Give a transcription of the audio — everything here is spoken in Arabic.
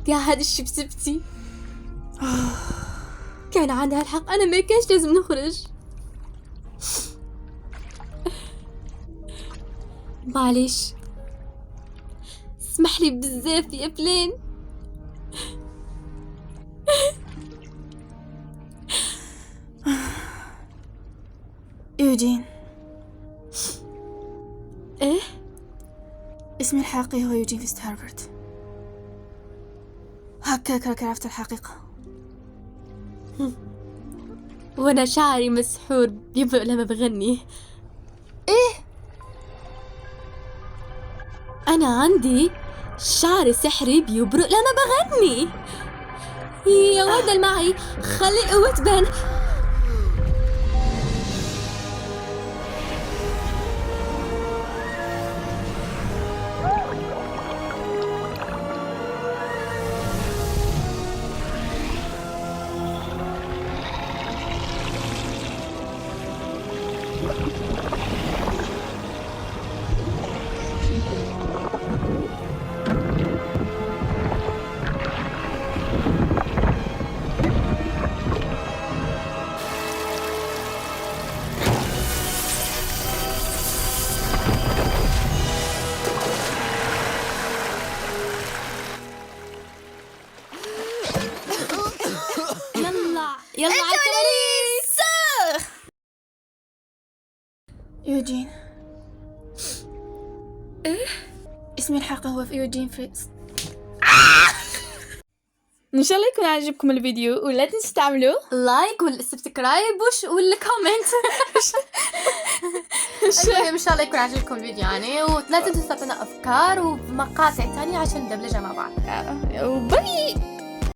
يا هذا الشبسبتي كان عندها الحق، أنا ما كانش لازم نخرج. معليش، اسمح لي بزاف يا بلين. يوجين. ايه؟ اسمي الحقيقي هو يوجين فيست هاربرت. هكاك عرفت الحقيقة. وانا شعري مسحور بيبرق لما بغني. ايه؟ انا عندي شعر سحري بيبرق لما بغني. يا ورده معي، خلي القوة تبان. يلا عالكواليس. يوجين. ايه؟ اسمي الحقيقي هو يوجين فيست. ان شاء الله يكون عجبكم الفيديو، ولا تنسوا تعملوا لايك والسبسكرايب والكومنت. المهم ان شاء الله يكون عجبكم الفيديو يعني، ولا تنسوا تعطونا افكار ومقاطع تانية عشان ندبلجها مع بعض. وباي.